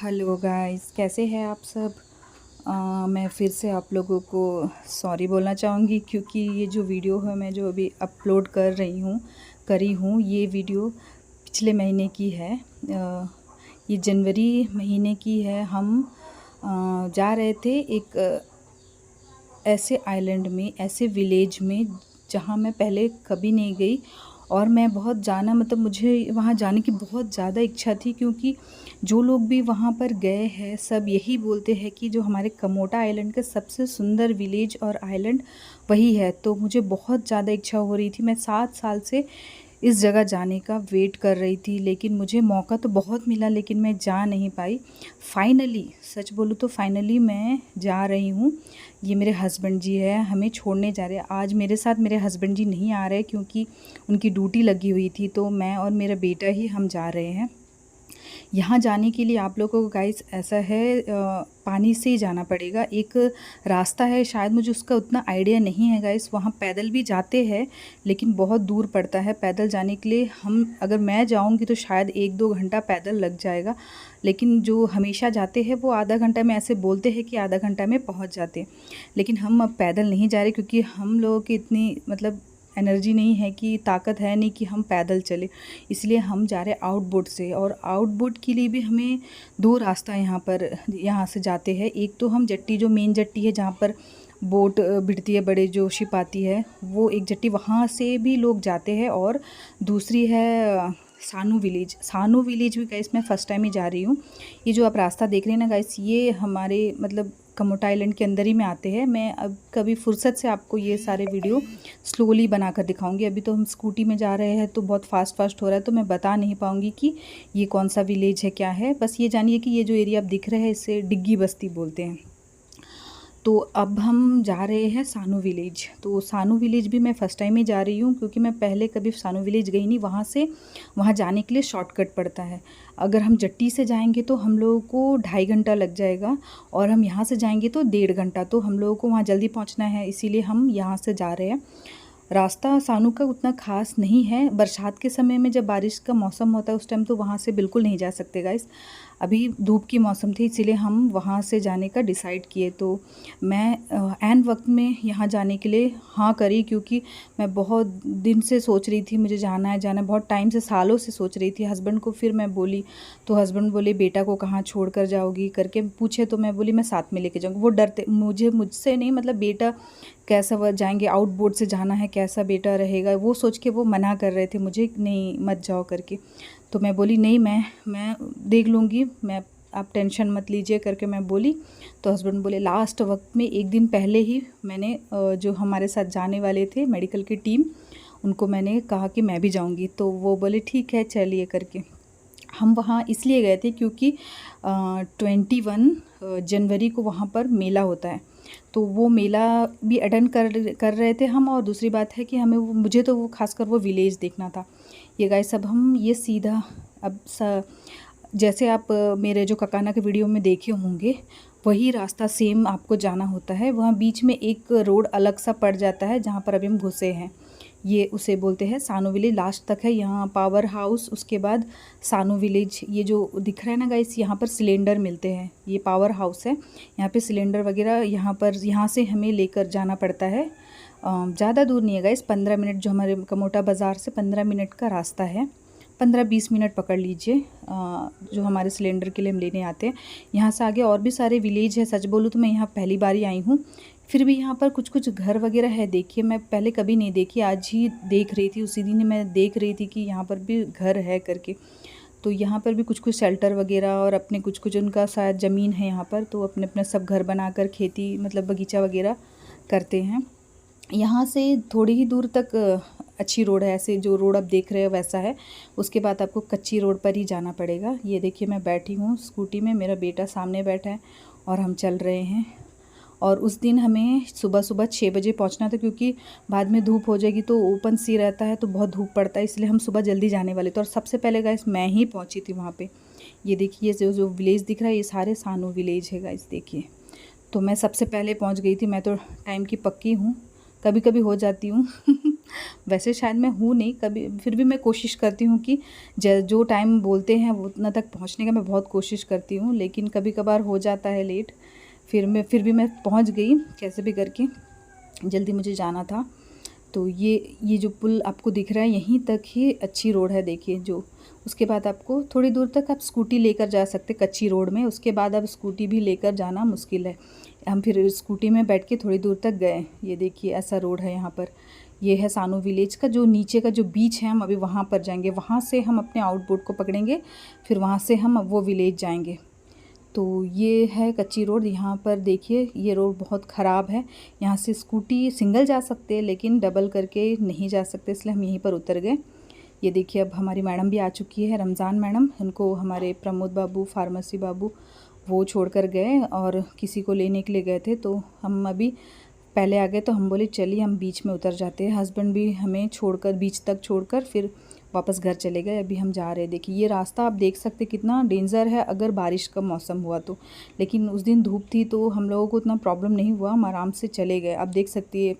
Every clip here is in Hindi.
हेलो गाइस, कैसे हैं आप सब। मैं फिर से आप लोगों को सॉरी बोलना चाहूँगी क्योंकि ये जो वीडियो है मैं जो अभी अपलोड करी हूँ ये वीडियो पिछले महीने की है। ये जनवरी महीने की है। हम जा रहे थे एक ऐसे आइलैंड में, ऐसे विलेज में जहाँ मैं पहले कभी नहीं गई और मैं बहुत जाना मतलब मुझे वहाँ जाने की बहुत ज़्यादा इच्छा थी, क्योंकि जो लोग भी वहाँ पर गए हैं सब यही बोलते हैं कि जो हमारे कमोटा आइलैंड का सबसे सुंदर विलेज और आइलैंड वही है। तो मुझे बहुत ज़्यादा इच्छा हो रही थी, मैं 7 साल से इस जगह जाने का वेट कर रही थी, लेकिन मुझे मौका तो बहुत मिला लेकिन मैं जा नहीं पाई। फाइनली सच बोलूँ तो फाइनली मैं जा रही हूँ। ये मेरे हस्बैंड जी है, हमें छोड़ने जा रहे हैं। आज मेरे साथ मेरे हस्बैंड जी नहीं आ रहे क्योंकि उनकी ड्यूटी लगी हुई थी, तो मैं और मेरा बेटा ही हम जा रहे हैं। यहाँ जाने के लिए आप लोगों को गाइस ऐसा है, पानी से ही जाना पड़ेगा। एक रास्ता है, शायद मुझे उसका उतना आइडिया नहीं है गाइस। वहाँ पैदल भी जाते हैं लेकिन बहुत दूर पड़ता है पैदल जाने के लिए। हम अगर मैं जाऊँगी तो शायद 1-2 घंटा पैदल लग जाएगा, लेकिन जो हमेशा जाते हैं वो आधा घंटा में, ऐसे बोलते हैं कि आधा घंटा में पहुँच जाते हैं। लेकिन हम अब पैदल नहीं जा रहे क्योंकि हम लोगों की इतनी मतलब एनर्जी नहीं है, कि ताकत है नहीं कि हम पैदल चले। इसलिए हम जा रहे हैं आउटबोट से, और आउटबोट के लिए भी हमें 2 रास्ता यहाँ से जाते हैं। एक तो हम जट्टी, जो मेन जट्टी है जहाँ पर बोट भिड़ती है, बड़े जो शिप आती है, वो एक जट्टी, वहाँ से भी लोग जाते हैं। और दूसरी है सानू विलेज भी गाइस मैं फ़र्स्ट टाइम ही जा रही हूँ। ये जो आप रास्ता देख रहे हैं ना गाइस, ये हमारे मतलब कमोटा आइलैंड के अंदर ही में आते हैं। मैं अब कभी फुर्सत से आपको ये सारे वीडियो स्लोली बनाकर दिखाऊंगी। अभी तो हम स्कूटी में जा रहे हैं तो बहुत फास्ट हो रहा है, तो मैं बता नहीं पाऊंगी कि ये कौन सा विलेज है क्या है। बस ये जानिए कि ये जो एरिया आप दिख रहे हैं इसे डिग्गी बस्ती बोलते हैं। तो अब हम जा रहे हैं सानू विलेज। तो सानू विलेज भी मैं फ़र्स्ट टाइम ही जा रही हूँ क्योंकि मैं पहले कभी सानू विलेज गई नहीं। वहाँ जाने के लिए शॉर्टकट पड़ता है। अगर हम जट्टी से जाएंगे तो हम लोगों को 2.5 घंटा लग जाएगा, और हम यहाँ से जाएंगे तो 1.5 घंटा। तो हम लोगों को वहाँ जल्दी पहुँचना है, इसीलिए हम यहाँ से जा रहे हैं। रास्ता सानू का उतना ख़ास नहीं है। बरसात के समय में जब बारिश का मौसम होता है उस टाइम तो वहाँ से बिल्कुल नहीं जा सकते गाइस। अभी धूप की मौसम थी इसीलिए हम वहाँ से जाने का डिसाइड किए। तो मैं ऐन वक्त में यहाँ जाने के लिए हाँ करी, क्योंकि मैं बहुत दिन से सोच रही थी मुझे जाना है, बहुत टाइम से, सालों से सोच रही थी। हस्बैंड को फिर मैं बोली तो हस्बैंड बोले बेटा को कहाँ छोड़ कर जाओगी करके पूछे, तो मैं बोली मैं साथ में लेके जाऊँगी। वो डरते, मुझसे नहीं, मतलब बेटा कैसा, वह जाएंगे आउटबोर्ड से जाना है, कैसा बेटा रहेगा, वो सोच के वो मना कर रहे थे मुझे, नहीं मत जाओ करके। तो मैं बोली नहीं, मैं देख लूँगी, मैं आप टेंशन मत लीजिए करके मैं बोली। तो हस्बैंड बोले, लास्ट वक्त में एक दिन पहले ही मैंने जो हमारे साथ जाने वाले थे मेडिकल की टीम, उनको मैंने कहा कि मैं भी जाऊँगी। तो वो बोले ठीक है चलिए करके। हम वहाँ इसलिए गए थे क्योंकि 21 जनवरी को वहाँ पर मेला होता है, तो वो मेला भी अटेंड कर रहे थे हम। और दूसरी बात है कि मुझे तो वो खासकर वो विलेज देखना था। ये गाइस अब हम ये सीधा जैसे आप मेरे जो ककाना के वीडियो में देखे होंगे वही रास्ता सेम आपको जाना होता है। वहाँ बीच में एक रोड अलग सा पड़ जाता है जहाँ पर अभी हम घुसे हैं, ये उसे बोलते हैं सानू विलेज। लास्ट तक है यहाँ पावर हाउस, उसके बाद सानू विलेज। ये जो दिख रहा है ना गाइस, यहाँ पर सिलेंडर मिलते हैं, ये पावर हाउस है। यहाँ पे सिलेंडर वगैरह यहाँ से हमें लेकर जाना पड़ता है। ज़्यादा दूर नहीं है गाइस, 15 मिनट, जो हमारे कमोटा बाज़ार से 15 मिनट का रास्ता है। 15-20 मिनट पकड़ लीजिए, जो हमारे सिलेंडर के लिए हम लेने आते हैं। यहाँ से आगे और भी सारे विलेज है। सच बोलूँ तो मैं यहाँ पहली बार ही आई हूँ, फिर भी यहाँ पर कुछ घर वगैरह है। देखिए मैं पहले कभी नहीं देखी, आज ही देख रही थी, उसी दिन मैं देख रही थी कि यहाँ पर भी घर है करके। तो यहाँ पर भी कुछ शेल्टर वगैरह, और अपने कुछ उनका शायद ज़मीन है यहाँ पर, तो अपने अपने सब घर बनाकर खेती मतलब बगीचा वगैरह करते हैं। यहाँ से थोड़ी ही दूर तक अच्छी रोड है, ऐसे जो रोड आप देख रहे हो वैसा है। उसके बाद आपको कच्ची रोड पर ही जाना पड़ेगा। ये देखिए मैं बैठी हूँ स्कूटी में, मेरा बेटा सामने बैठा है और हम चल रहे हैं। और उस दिन हमें सुबह 6 बजे पहुंचना था, क्योंकि बाद में धूप हो जाएगी तो ओपन सी रहता है तो बहुत धूप पड़ता है, इसलिए हम सुबह जल्दी जाने वाले थे। और सबसे पहले गाइस मैं ही पहुंची थी वहाँ पे। ये देखिए जो विलेज दिख रहा है ये सारे सानू विलेज है गाइस, देखिए। तो मैं सबसे पहले पहुँच गई थी। मैं तो टाइम की पक्की हूँ, कभी कभी हो जाती हूँ वैसे शायद मैं हूँ नहीं कभी, फिर भी मैं कोशिश करती हूँ कि जो टाइम बोलते हैं वो उतना तक पहुँचने का मैं बहुत कोशिश करती हूँ, लेकिन कभी कभार हो जाता है लेट। फिर भी मैं पहुँच गई कैसे भी करके, जल्दी मुझे जाना था। तो ये जो पुल आपको दिख रहा है यहीं तक ही अच्छी रोड है, देखिए जो। उसके बाद आपको थोड़ी दूर तक आप स्कूटी लेकर जा सकते कच्ची रोड में, उसके बाद अब स्कूटी भी लेकर जाना मुश्किल है। हम फिर स्कूटी में बैठ के थोड़ी दूर तक गए। ये देखिए ऐसा रोड है यहाँ पर। ये है सानू विलेज का जो नीचे का जो बीच है, हम अभी वहाँ पर जाएंगे, वहाँ से हम अपने आउटबोट को पकड़ेंगे, फिर वहाँ से हम वो विलेज जाएंगे। तो ये है कच्ची रोड। यहाँ पर देखिए ये रोड बहुत ख़राब है, यहाँ से स्कूटी सिंगल जा सकते हैं लेकिन डबल करके नहीं जा सकते, इसलिए हम यहीं पर उतर गए। ये देखिए अब हमारी मैडम भी आ चुकी है, रमज़ान मैडम। उनको हमारे प्रमोद बाबू, फार्मेसी बाबू, वो छोड़कर गए और किसी को लेने के लिए गए थे, तो हम अभी पहले आ गए। तो हम बोले चलिए हम बीच में उतर जाते हैं। हस्बैंड भी हमें छोड़कर बीच तक छोड़कर फिर वापस घर चले गए। अभी हम जा रहे हैं। देखिए ये रास्ता आप देख सकते कितना डेंजर है अगर बारिश का मौसम हुआ तो, लेकिन उस दिन धूप थी तो हम लोगों को उतना प्रॉब्लम नहीं हुआ, हम आराम से चले गए। आप देख सकती है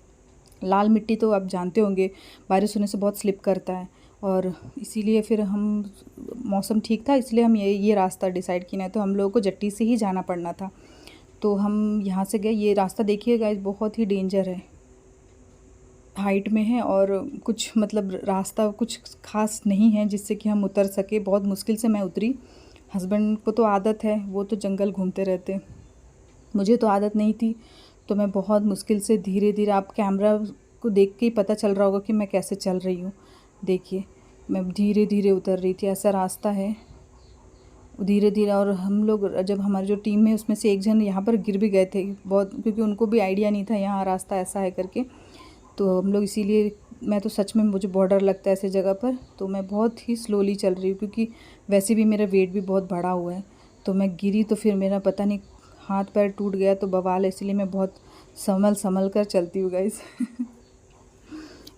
लाल मिट्टी तो आप जानते होंगे बारिश होने से बहुत स्लिप करता है, और इसीलिए फिर हम मौसम ठीक था इसलिए हम ये रास्ता डिसाइड किया, तो हम लोगों को जट्टी से ही जाना पड़ना था। तो हम यहाँ से गए। ये रास्ता देखिएगा बहुत ही डेंजर है, हाइट में है और कुछ मतलब रास्ता कुछ खास नहीं है जिससे कि हम उतर सके। बहुत मुश्किल से मैं उतरी। हस्बैंड को तो आदत है, वो तो जंगल घूमते रहते, मुझे तो आदत नहीं थी, तो मैं बहुत मुश्किल से धीरे धीरे, आप कैमरा को देख के ही पता चल रहा होगा कि मैं कैसे चल रही हूँ। देखिए मैं धीरे धीरे उतर रही थी, ऐसा रास्ता है धीरे धीरे। और हम लोग जब हमारी जो टीम है उसमें से एक जन यहाँ पर गिर भी गए थे बहुत, क्योंकि उनको भी आइडिया नहीं था यहाँ रास्ता ऐसा है करके। तो हम लोग इसीलिए, मैं तो सच में मुझे बहुत डर लगता है ऐसे जगह पर, तो मैं बहुत ही स्लोली चल रही हूँ क्योंकि वैसे भी मेरा वेट भी बहुत बढ़ा हुआ है। तो मैं गिरी तो फिर मेरा पता नहीं हाथ पैर टूट गया तो बवाल है, इसलिए मैं बहुत संभल कर चलती हूँ गाइस।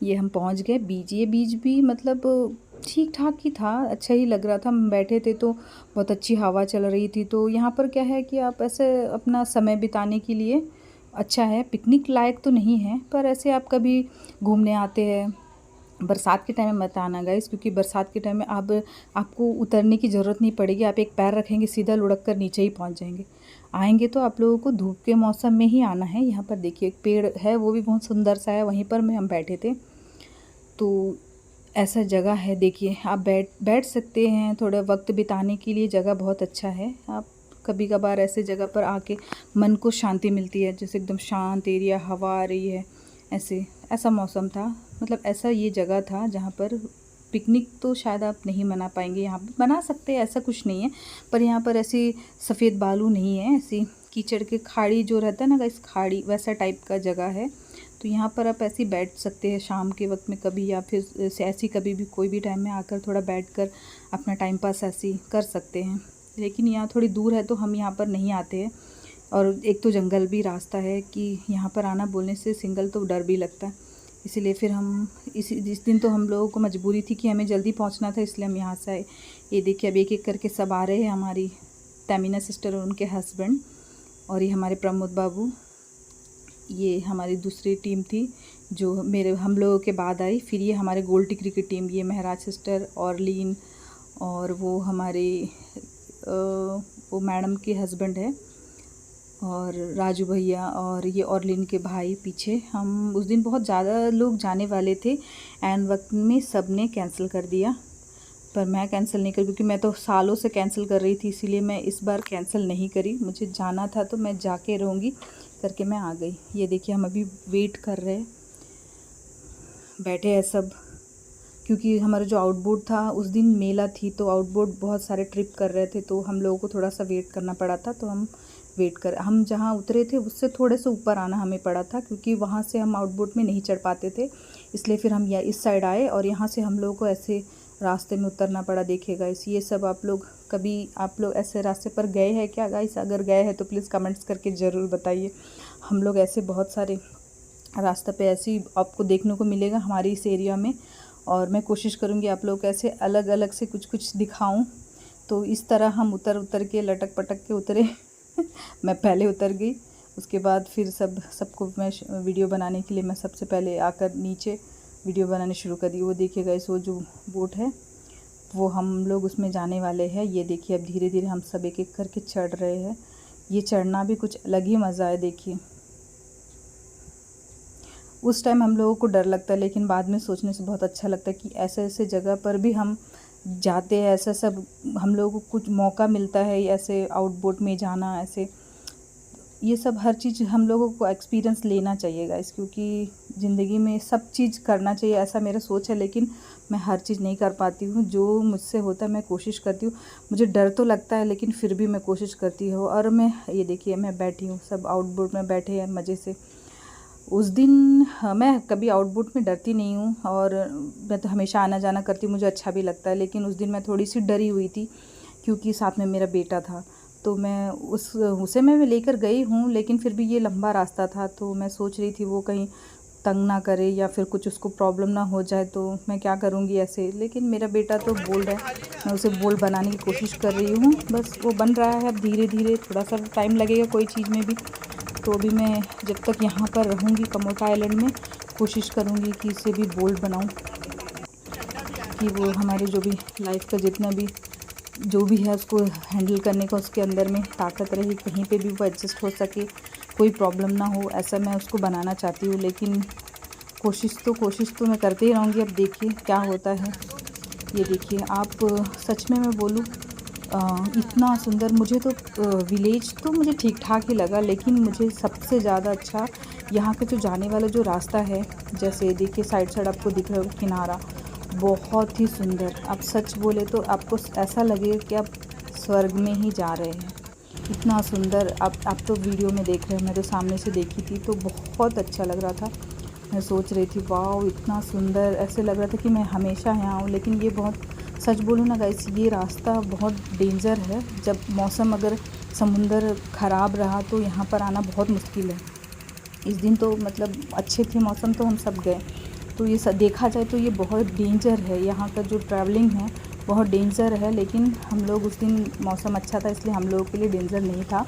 ये हम पहुँच गए बीच। ये बीच भी मतलब ठीक ठाक ही था, अच्छा ही लग रहा था। हम बैठे थे तो बहुत अच्छी हवा चल रही थी। तो यहाँ पर क्या है कि आप ऐसे अपना समय बिताने के लिए अच्छा है, पिकनिक लायक तो नहीं है, पर ऐसे आप कभी घूमने आते हैं। बरसात के टाइम में मत आना गाइस, क्योंकि बरसात के टाइम में आपको उतरने की ज़रूरत नहीं पड़ेगी, आप एक पैर रखेंगे सीधा लुढ़क कर नीचे ही पहुंच जाएंगे। आएंगे तो आप लोगों को धूप के मौसम में ही आना है। यहाँ पर देखिए एक पेड़ है, वो भी बहुत सुंदर सा है, वहीं पर हम बैठे थे। तो ऐसा जगह है, देखिए आप बैठ सकते हैं, थोड़ा वक्त बिताने के लिए जगह बहुत अच्छा है। आप कभी कभार ऐसे जगह पर आके मन को शांति मिलती है, जैसे एकदम शांत एरिया, हवा आ रही है, ऐसा मौसम था। मतलब ऐसा ये जगह था जहाँ पर पिकनिक तो शायद आप नहीं मना पाएंगे, यहाँ पर बना सकते हैं, ऐसा कुछ नहीं है, पर यहाँ पर ऐसी सफ़ेद बालू नहीं है, ऐसी कीचड़ के खाड़ी जो रहता है ना गाइस, खाड़ी वैसा टाइप का जगह है। तो यहाँ पर आप ऐसे ही बैठ सकते हैं शाम के वक्त में कभी, या फिर ऐसी कभी भी कोई भी टाइम में आकर थोड़ा बैठकर अपना टाइम पास ऐसे ही कर सकते हैं। लेकिन यहाँ थोड़ी दूर है तो हम यहाँ पर नहीं आते हैं, और एक तो जंगल भी रास्ता है कि यहाँ पर आना बोलने से सिंगल तो डर भी लगता है, इसीलिए फिर हम इस दिन तो हम लोगों को मजबूरी थी कि हमें जल्दी पहुँचना था, इसलिए हम यहाँ से आए। ये देखिए अब एक एक करके सब आ रहे हैं, हमारी तमीना सिस्टर और उनके हस्बैंड, और ये हमारे प्रमोद बाबू। ये हमारी दूसरी टीम थी जो हम लोगों के बाद आई। फिर ये हमारे गोल्ड टिकरी की टीम, ये महराज सिस्टर, ऑर्लिन, और वो हमारे वो मैडम के हस्बैंड है, और राजू भैया, और ये ऑर्लिन के भाई पीछे। हम उस दिन बहुत ज़्यादा लोग जाने वाले थे, एंड वक्त में सब ने कैंसिल कर दिया, पर मैं कैंसिल नहीं करी क्योंकि मैं तो सालों से कैंसिल कर रही थी, इसीलिए मैं इस बार कैंसिल नहीं करी। मुझे जाना था तो मैं जाके रहूँगी करके मैं आ गई। ये देखिए हम अभी वेट कर रहे हैं, बैठे हैं सब, क्योंकि हमारा जो आउटबोट था उस दिन मेला थी, तो आउटबोट बहुत सारे ट्रिप कर रहे थे, तो हम लोगों को थोड़ा सा वेट करना पड़ा था। तो हम जहाँ उतरे थे उससे थोड़े से ऊपर आना हमें पड़ा था, क्योंकि वहाँ से हम आउटबोट में नहीं चढ़ पाते थे, इसलिए फिर हम इस साइड आए, और यहाँ से हम लोगों को ऐसे रास्ते में उतरना पड़ा। देखिएगा ये सब आप लोग ऐसे रास्ते पर गए हैं क्या गाइस? अगर गए हैं तो प्लीज़ कमेंट्स करके ज़रूर बताइए। हम लोग ऐसे बहुत सारे रास्ते पे ऐसे ही आपको देखने को मिलेगा हमारे इस एरिया में, और मैं कोशिश करूँगी आप लोग ऐसे अलग अलग से कुछ दिखाऊँ। तो इस तरह हम उतर के लटक पटक के उतरे। मैं पहले उतर गई, उसके बाद फिर सबको मैं वीडियो बनाने के लिए मैं सबसे पहले आकर नीचे वीडियो बनाने शुरू कर दी। वो देखिए गाइस, वो जो बोट है वो हम लोग उसमें जाने वाले हैं। ये देखिए अब धीरे धीरे हम सब एक एक करके चढ़ रहे हैं। ये चढ़ना भी कुछ अलग ही मज़ा है। देखिए उस टाइम हम लोगों को डर लगता है, लेकिन बाद में सोचने से बहुत अच्छा लगता है कि ऐसे ऐसे जगह पर भी हम जाते हैं, ऐसा सब हम लोगों को कुछ मौका मिलता है ऐसे आउटबोट में जाना। ऐसे ये सब हर चीज़ हम लोगों को एक्सपीरियंस लेना चाहिए गाइस, क्योंकि ज़िंदगी में सब चीज़ करना चाहिए, ऐसा मेरा सोच है। लेकिन मैं हर चीज़ नहीं कर पाती हूँ, जो मुझसे होता है मैं कोशिश करती हूँ। मुझे डर तो लगता है लेकिन फिर भी मैं कोशिश करती हूँ। और मैं ये देखिए मैं बैठी हूँ, सब आउटबोट में बैठे हैं मज़े से। उस दिन मैं कभी आउटबोट में डरती नहीं हूँ, और मैं तो हमेशा आना जाना करती हूँ, मुझे अच्छा भी लगता है। लेकिन उस दिन मैं थोड़ी सी डरी हुई थी, क्योंकि साथ में मेरा बेटा था। तो मैं उसे मैं लेकर गई हूँ, लेकिन फिर भी ये लंबा रास्ता था, तो मैं सोच रही थी वो कहीं तंग ना करे या फिर कुछ उसको प्रॉब्लम ना हो जाए, तो मैं क्या करूँगी ऐसे। लेकिन मेरा बेटा तो बोल रहा है, मैं उसे बोल बनाने की कोशिश कर रही हूँ, बस वो बन रहा है। अब धीरे धीरे थोड़ा सा टाइम लगेगा कोई चीज़ में भी। तो अभी मैं जब तक यहाँ पर रहूँगी कमोटा आइलैंड में, कोशिश करूँगी कि इसे भी बोल्ड बनाऊँ, कि वो हमारे जो भी लाइफ का जितना भी जो भी है उसको हैंडल करने का उसके अंदर में ताकत रहे, कहीं पे भी वो एडजस्ट हो सके, कोई प्रॉब्लम ना हो, ऐसा मैं उसको बनाना चाहती हूँ। लेकिन कोशिश तो मैं करते ही रहूँगी। अब देखिए क्या होता है। ये देखिए आप, सच में मैं बोलूँ इतना सुंदर, मुझे तो विलेज तो मुझे ठीक ठाक ही लगा, लेकिन मुझे सबसे ज़्यादा अच्छा यहाँ का जो जाने वाला जो रास्ता है, जैसे देखिए साइड आपको दिख रहा है किनारा, बहुत ही सुंदर। आप सच बोले तो आपको ऐसा लगेगा कि आप स्वर्ग में ही जा रहे हैं, इतना सुंदर। आप तो वीडियो में देख रहे हैं, मैं तो सामने से देखी थी तो बहुत अच्छा लग रहा था। मैं सोच रही थी वाह इतना सुंदर, ऐसे लग रहा था कि मैं हमेशा यहाँ आऊँ। लेकिन ये बहुत, सच बोलूँ ना गाइस, ये रास्ता बहुत डेंजर है। जब मौसम अगर समुंदर ख़राब रहा तो यहाँ पर आना बहुत मुश्किल है। इस दिन तो मतलब अच्छे थे मौसम, तो हम सब गए। तो ये देखा जाए तो ये बहुत डेंजर है, यहाँ का जो ट्रैवलिंग है बहुत डेंजर है। लेकिन हम लोग उस दिन मौसम अच्छा था, इसलिए हम लोगों के लिए डेंजर नहीं था।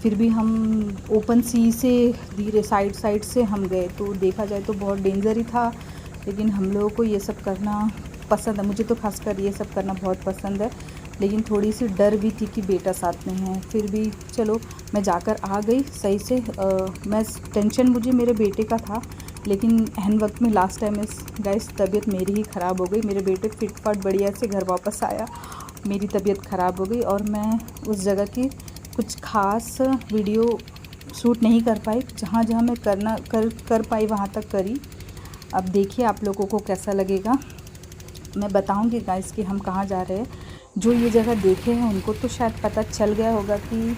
फिर भी हम ओपन सी से धीरे साइड से हम गए, तो देखा जाए तो बहुत डेंजर ही था। लेकिन हम लोगों को ये सब करना पसंद है, मुझे तो खासकर ये सब करना बहुत पसंद है। लेकिन थोड़ी सी डर भी थी कि बेटा साथ में है, फिर भी चलो मैं जाकर आ गई सही से। मैं टेंशन मुझे मेरे बेटे का था, लेकिन एहन वक्त में लास्ट टाइम गाइस तबीयत मेरी ही ख़राब हो गई। मेरे बेटे फिटफाट बढ़िया से घर वापस आया, मेरी तबीयत ख़राब हो गई, और मैं उस जगह की कुछ ख़ास वीडियो शूट नहीं कर पाई। जहाँ जहाँ मैं कर पाई वहाँ तक करी। अब देखिए आप लोगों को कैसा लगेगा, मैं बताऊंगी गाइस कि हम कहाँ जा रहे हैं। जो ये जगह देखे हैं उनको तो शायद पता चल गया होगा कि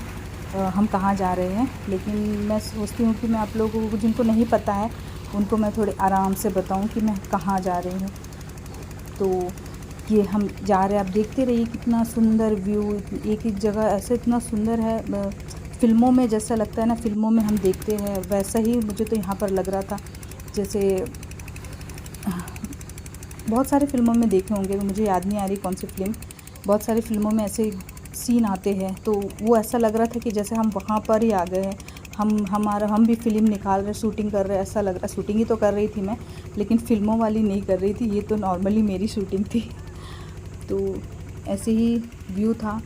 हम कहाँ जा रहे हैं, लेकिन मैं सोचती हूँ कि मैं आप लोगों को जिनको नहीं पता है उनको मैं थोड़े आराम से बताऊँ कि मैं कहाँ जा रही हूँ। तो ये हम जा रहे हैं, आप देखते रहिए कितना सुंदर व्यू, एक एक जगह ऐसे इतना सुंदर है। फ़िल्मों में जैसा लगता है ना, फ़िल्मों में हम देखते हैं वैसा ही मुझे तो यहाँ पर लग रहा था। जैसे बहुत सारे फ़िल्मों में देखे होंगे, मुझे याद नहीं आ रही कौन सी फ़िल्म, बहुत सारी फ़िल्मों में ऐसे सीन आते हैं, तो वो ऐसा लग रहा था कि जैसे हम वहाँ पर ही आ गए हैं। हम भी फ़िल्म निकाल रहे, शूटिंग कर रहे, ऐसा लग रहा। शूटिंग ही तो कर रही थी मैं, लेकिन फ़िल्मों वाली नहीं कर रही थी, ये तो नॉर्मली मेरी शूटिंग थी। तो ऐसे ही व्यू था।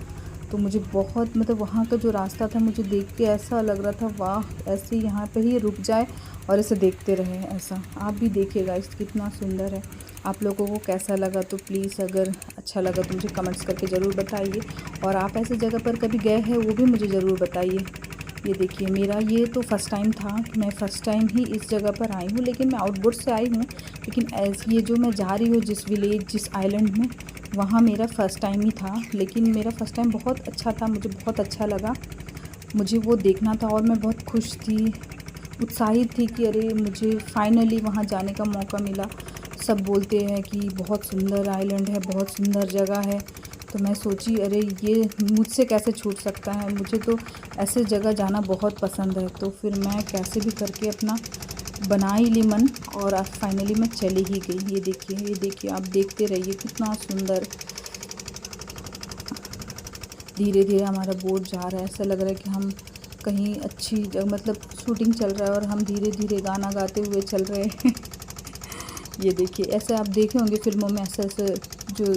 तो मुझे बहुत मतलब वहाँ का जो रास्ता था मुझे देख के ऐसा लग रहा था वाह, ऐसे यहाँ पे ही रुक जाए और इसे देखते रहे। ऐसा आप भी देखिएगा, इस कितना सुंदर है। आप लोगों को कैसा लगा तो प्लीज़ अगर अच्छा लगा तो मुझे कमेंट्स करके ज़रूर बताइए, और आप ऐसी जगह पर कभी गए हैं वो भी मुझे ज़रूर बताइए। ये देखिए मेरा ये तो फ़र्स्ट टाइम था, मैं फ़र्स्ट टाइम ही इस जगह पर आई हूँ, लेकिन मैं आउटबोट से आई हूँ। लेकिन ये जो मैं जा रही हूँ जिस विलेज जिस आइलैंड में, वहाँ मेरा फ़र्स्ट टाइम ही था। लेकिन मेरा फ़र्स्ट टाइम बहुत अच्छा था, मुझे बहुत अच्छा लगा, मुझे वो देखना था, और मैं बहुत खुश थी, उत्साहित थी कि अरे मुझे फ़ाइनली वहाँ जाने का मौका मिला। सब बोलते हैं कि बहुत सुंदर आइलैंड है, बहुत सुंदर जगह है, तो मैं सोची अरे ये मुझसे कैसे छूट सकता है, मुझे तो ऐसे जगह जाना बहुत पसंद है। तो फिर मैं कैसे भी करके अपना बना ही ली मन, और आज फाइनली मैं चली ही गई। ये देखिए आप देखते रहिए कितना सुंदर। धीरे धीरे हमारा बोट जा रहा है, ऐसा लग रहा है कि हम कहीं अच्छी जगह, मतलब शूटिंग चल रहा है और हम धीरे धीरे गाना गाते हुए चल रहे हैं। ये देखिए, ऐसे आप देखे होंगे फिल्मों में, ऐसा ऐसा जो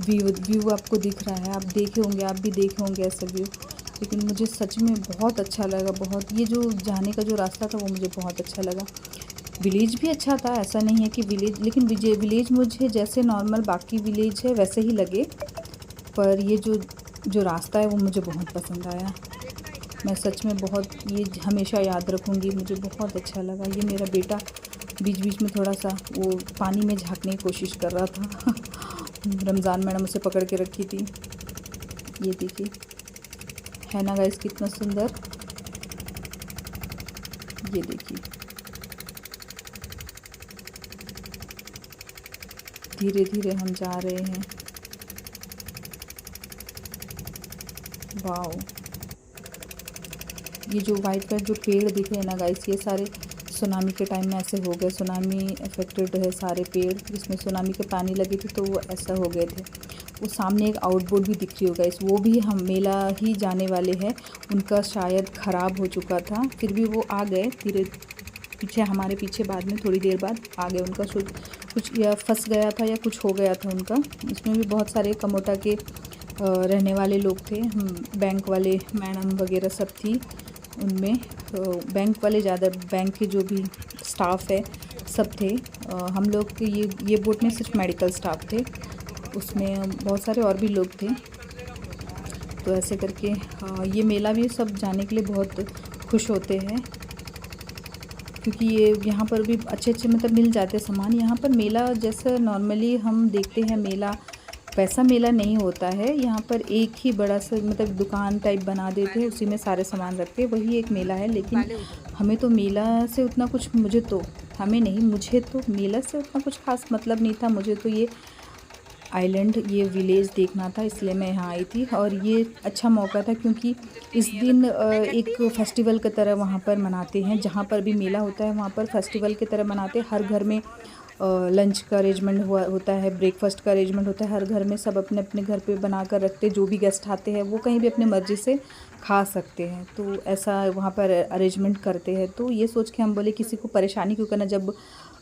व्यू आपको दिख रहा है, आप देखे होंगे, आप भी देखे होंगे ऐसा व्यू। लेकिन मुझे सच में बहुत अच्छा लगा, बहुत। ये जो जाने का जो रास्ता था वो मुझे बहुत अच्छा लगा। विलेज भी अच्छा था, ऐसा नहीं है कि विलेज, लेकिन विलेज मुझे जैसे नॉर्मल बाकी विलेज है वैसे ही लगे, पर ये जो जो रास्ता है वो मुझे बहुत पसंद आया। मैं सच में बहुत ये हमेशा याद रखूँगी, मुझे बहुत अच्छा लगा। ये मेरा बेटा बीच बीच में थोड़ा सा वो पानी में झाँकने की कोशिश कर रहा था रमज़ान मैडम उसे पकड़ के रखी थी। ये देखिए, है ना गाइस कितना सुंदर। ये देखिए, धीरे धीरे हम जा रहे हैं। वाओ, ये जो वाइट कलर जो पेड़ दिख रहे हैं ना गाइस, ये सारे सुनामी के टाइम में ऐसे हो गए। सुनामी अफेक्टेड है सारे पेड़, जिसमें सुनामी के पानी लगे थे तो वो ऐसा हो गए थे। वो सामने एक आउटबोर्ड भी दिख रही होगा इस, वो भी हम मेला ही जाने वाले हैं, उनका शायद ख़राब हो चुका था, फिर भी वो आ गए धीरे पीछे, हमारे पीछे बाद में थोड़ी देर बाद आ गए। उनका कुछ या फंस गया था या कुछ हो गया था उनका। इसमें भी बहुत सारे कमोटा के रहने वाले लोग थे, बैंक वाले मैडम वगैरह सब थी उनमें। बैंक वाले ज़्यादा, बैंक के जो भी स्टाफ है सब थे। हम लोग के ये बोट में सिर्फ मेडिकल स्टाफ थे, उसमें बहुत सारे और भी लोग थे। तो ऐसे करके ये मेला भी सब जाने के लिए बहुत खुश होते हैं, क्योंकि ये यहाँ पर भी अच्छे अच्छे मतलब मिल जाते सामान। यहाँ पर मेला जैसे नॉर्मली हम देखते हैं मेला, वैसा मेला नहीं होता है। यहाँ पर एक ही बड़ा सा मतलब दुकान टाइप बना देते हैं, उसी में सारे सामान रखते हैं, वही एक मेला है। लेकिन हमें तो मेला से उतना कुछ, मुझे तो मेला से उतना कुछ खास मतलब नहीं था। मुझे तो ये आइलैंड, ये विलेज देखना था, इसलिए मैं यहाँ आई थी। और ये अच्छा मौका था क्योंकि इस दिन एक फेस्टिवल की तरह वहाँ पर मनाते हैं। जहाँ पर भी मेला होता है वहाँ पर फेस्टिवल की तरह मनाते हैं। हर घर में लंच का अरेंजमेंट होता है, ब्रेकफास्ट का अरेंजमेंट होता है। हर घर में सब अपने अपने घर पे बना कर रखते हैं, जो भी गेस्ट आते हैं वो कहीं भी अपनी मर्ज़ी से खा सकते हैं। तो ऐसा वहाँ पर अरेंजमेंट करते हैं। तो ये सोच के हम बोले किसी को परेशानी क्यों करना, जब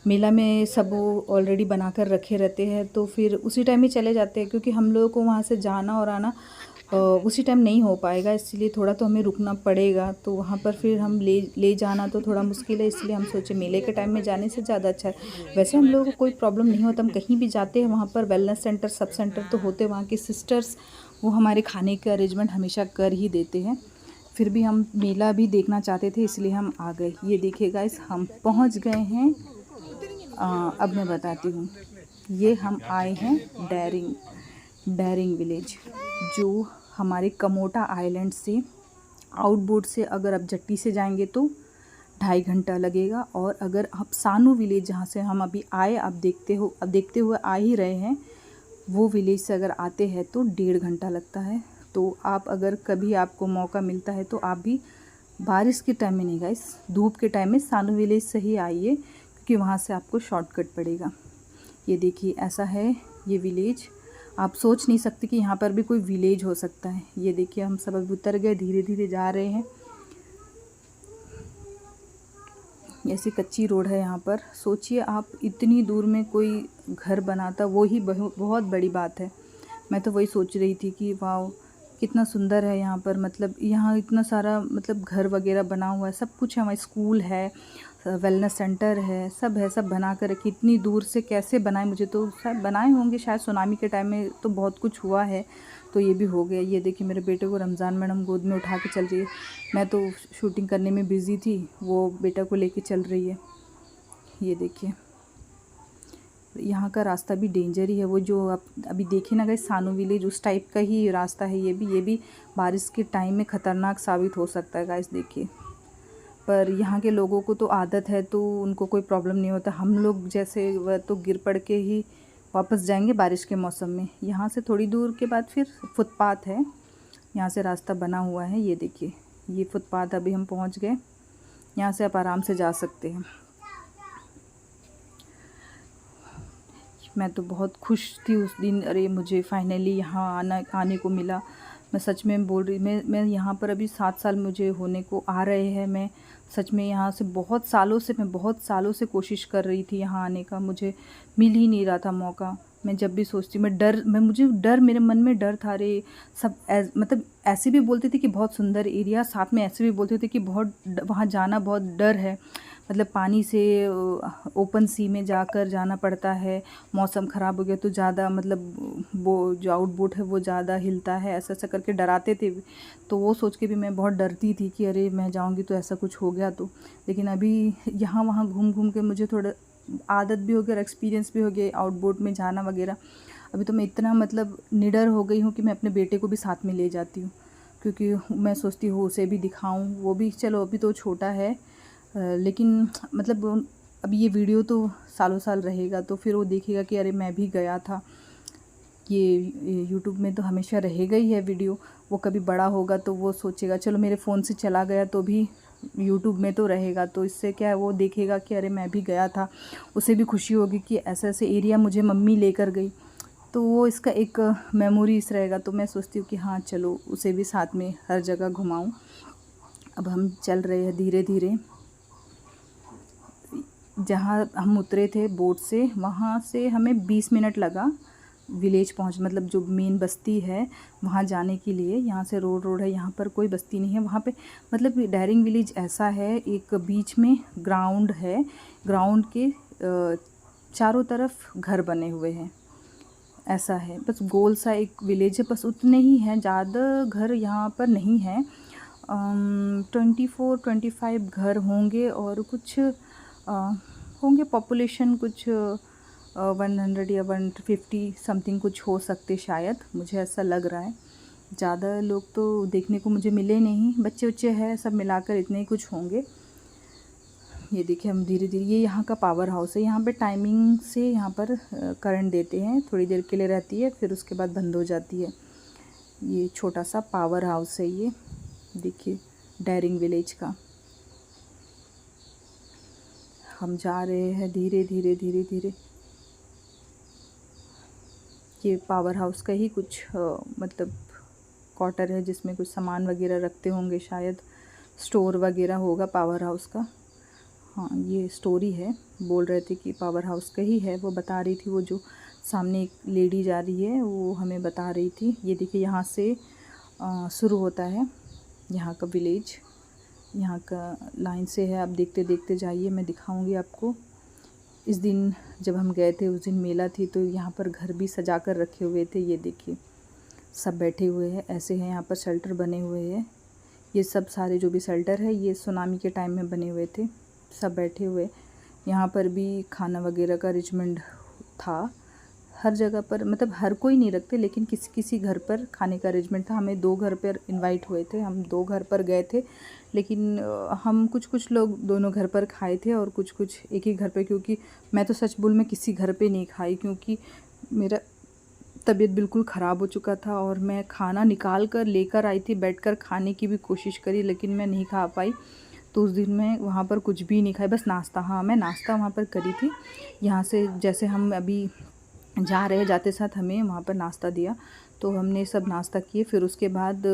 मेला में सब ऑलरेडी बना कर रखे रहते हैं तो फिर उसी टाइम ही चले जाते हैं, क्योंकि हम लोगों को वहाँ से जाना और आना उसी टाइम नहीं हो पाएगा, इसलिए थोड़ा तो हमें रुकना पड़ेगा। तो वहाँ पर फिर हम ले जाना तो थोड़ा मुश्किल है, इसलिए हम सोचे मेले के टाइम में जाने से ज़्यादा अच्छा है। वैसे हम लोगों को कोई प्रॉब्लम नहीं होता, हम कहीं भी जाते हैं वहाँ पर वेलनेस सेंटर, सब सेंटर तो होते हैं, वहाँ की सिस्टर्स वो हमारे खाने के अरेंजमेंट हमेशा कर ही देते हैं। फिर भी हम मेला भी देखना चाहते थे, इसलिए हम आ गए। ये देखिए गाइस, हम पहुँच गए हैं। अब मैं बताती हूँ, ये हम आए हैं डैरिंग विलेज, जो हमारे कमोटा आइलैंड से आउटबोर्ड से अगर आप जट्टी से जाएंगे तो 2.5 घंटा लगेगा, और अगर आप सानू विलेज जहाँ से हम अभी आए, आप देखते हुए आ ही रहे हैं, वो विलेज से अगर आते हैं तो 1.5 घंटा लगता है। तो आप अगर कभी आपको मौका मिलता है तो आप भी बारिश के टाइम में नहीं गाइस, धूप के टाइम में सानू विलेज से ही आइए, क्योंकि वहाँ से आपको शॉर्टकट पड़ेगा। ये देखिए, ऐसा है ये विलेज। आप सोच नहीं सकते कि यहाँ पर भी कोई विलेज हो सकता है। ये देखिए, हम सब अभी उतर गए, धीरे धीरे जा रहे हैं। ऐसी कच्ची रोड है यहाँ पर। सोचिए आप, इतनी दूर में कोई घर बनाता, वो ही बहुत बड़ी बात है। मैं तो वही सोच रही थी कि वाह कितना सुंदर है यहाँ पर, मतलब यहाँ इतना सारा मतलब घर वगैरह बना हुआ है, सब कुछ है, हमारा स्कूल है, वेलनेस सेंटर है, सब है, सब बना कर रखी। इतनी दूर से कैसे बनाए, मुझे तो शायद बनाए होंगे, शायद सुनामी के टाइम में तो बहुत कुछ हुआ है, तो ये भी हो गया। ये देखिए, मेरे बेटे को रमज़ान मैडम गोद में उठा के चल रही है। मैं तो शूटिंग करने में बिज़ी थी, वो बेटा को लेके चल रही है। ये देखिए, यहाँ का रास्ता भी डेंजर ही है, वो जो आप अभी देखे ना गए सानू विलेज, उस टाइप का ही रास्ता है ये भी बारिश के टाइम में ख़तरनाक साबित हो सकता है गाइस। देखिए, पर यहाँ के लोगों को तो आदत है, तो उनको कोई प्रॉब्लम नहीं होता। हम लोग जैसे वह तो गिर पड़ के ही वापस जाएंगे बारिश के मौसम में। यहाँ से थोड़ी दूर के बाद फिर फुटपाथ है, यहाँ से रास्ता बना हुआ है। ये देखिए, ये फुटपाथ, अभी हम पहुँच गए, यहाँ से आप आराम से जा सकते हैं। मैं तो बहुत खुश थी उस दिन, अरे मुझे फाइनली यहाँ आने को मिला। मैं सच में बोल रही, मैं यहाँ पर अभी 7 साल मुझे होने को आ रहे हैं। मैं सच में यहाँ से बहुत सालों से कोशिश कर रही थी यहाँ आने का, मुझे मिल ही नहीं रहा था मौका। मैं जब भी सोचती, मुझे डर, मेरे मन में डर था। अरे सब मतलब ऐसे भी बोलते थे कि बहुत सुंदर एरिया, साथ में ऐसे भी बोलते थे कि बहुत वहाँ जाना बहुत डर है, मतलब पानी से ओपन सी में जाकर जाना पड़ता है, मौसम ख़राब हो गया तो ज़्यादा, मतलब वो जो आउट बोट है वो ज़्यादा हिलता है, ऐसा ऐसा करके डराते थे। तो वो सोच के भी मैं बहुत डरती थी कि अरे मैं जाऊंगी तो ऐसा कुछ हो गया तो। लेकिन अभी यहाँ वहाँ घूम घूम के मुझे थोड़ा आदत भी हो गया और एक्सपीरियंस भी हो गया आउट बोट में जाना वगैरह। अभी तो मैं इतना मतलब निडर हो गई हूँ कि मैं अपने बेटे को भी साथ में ले जाती हूँ, क्योंकि मैं सोचती हूँ उसे भी दिखाऊँ। वो भी चलो अभी तो छोटा है, लेकिन मतलब अब ये वीडियो तो सालों साल रहेगा, तो फिर वो देखेगा कि अरे मैं भी गया था। ये यूट्यूब में तो हमेशा रहेगा ही है वीडियो। वो कभी बड़ा होगा तो वो सोचेगा चलो मेरे फ़ोन से चला गया तो भी यूट्यूब में तो रहेगा, तो इससे क्या है वो देखेगा कि अरे मैं भी गया था। उसे भी खुशी होगी कि ऐसे ऐसे एरिया मुझे मम्मी लेकर गई, तो वो इसका एक मेमोरीज रहेगा। तो मैं सोचती हूँ कि हाँ चलो उसे भी साथ में हर जगह घुमाऊँ। अब हम चल रहे हैं धीरे धीरे। जहाँ हम उतरे थे बोट से, वहाँ से हमें 20 मिनट लगा विलेज पहुँच, मतलब जो मेन बस्ती है वहाँ जाने के लिए। यहाँ से रोड है, यहाँ पर कोई बस्ती नहीं है वहाँ पे। मतलब डैरिंग विलेज ऐसा है, एक बीच में ग्राउंड है, ग्राउंड के चारों तरफ घर बने हुए हैं, ऐसा है। बस गोल सा एक विलेज है, बस उतने ही हैं, ज़्यादा घर यहाँ पर नहीं है। 24-25 घर होंगे और कुछ होंगे पॉपुलेशन कुछ 100 या 150 समथिंग कुछ हो सकते शायद, मुझे ऐसा लग रहा है। ज़्यादा लोग तो देखने को मुझे मिले नहीं, बच्चे बच्चे हैं, सब मिलाकर इतने ही कुछ होंगे। ये देखिए हम धीरे धीरे, ये यहाँ का पावर हाउस है। यहाँ पे टाइमिंग से यहाँ पर करंट देते हैं, थोड़ी देर के लिए रहती है, फिर उसके बाद बंद हो जाती है। ये छोटा सा पावर हाउस है, ये देखिए डैरिंग विलेज का। हम जा रहे हैं धीरे धीरे धीरे धीरे। ये पावर हाउस का ही कुछ मतलब क्वार्टर है, जिसमें कुछ सामान वगैरह रखते होंगे शायद, स्टोर वगैरह होगा पावर हाउस का। हाँ ये स्टोरी है, बोल रहे थे कि पावर हाउस का ही है, वो बता रही थी। वो जो सामने एक लेडी जा रही है वो हमें बता रही थी। ये देखिए यहाँ से शुरू होता है यहाँ का विलेज, यहाँ का लाइन से है। आप देखते देखते जाइए, मैं दिखाऊंगी आपको। इस दिन जब हम गए थे उस दिन मेला थी, तो यहाँ पर घर भी सजा कर रखे हुए थे। ये देखिए सब बैठे हुए हैं, ऐसे हैं। यहाँ पर शेल्टर बने हुए हैं, ये सब सारे जो भी शेल्टर है ये सुनामी के टाइम में बने हुए थे, सब बैठे हुए। यहाँ पर भी खाना वगैरह का अरेंजमेंट था हर जगह पर, मतलब हर कोई नहीं रखते, लेकिन किसी किसी घर पर खाने का अरेंजमेंट था। हमें 2 घर पर इनवाइट हुए थे, हम 2 घर पर गए थे, लेकिन हम कुछ लोग दोनों घर पर खाए थे और कुछ एक ही घर पे। क्योंकि मैं तो सच बोल, मैं किसी घर पे नहीं खाई, क्योंकि मेरा तबीयत बिल्कुल ख़राब हो चुका था और मैं खाना निकाल कर लेकर आई थी, बैठकर खाने की भी कोशिश करी, लेकिन मैं नहीं खा पाई। तो उस दिन मैं वहाँ पर कुछ भी नहीं खाई, बस नाश्ता, हाँ मैं नाश्ता वहाँ पर करी थी। यहाँ से जैसे हम अभी जा रहे, जाते साथ हमें वहाँ पर नाश्ता दिया, तो हमने सब नाश्ता किए। फिर उसके बाद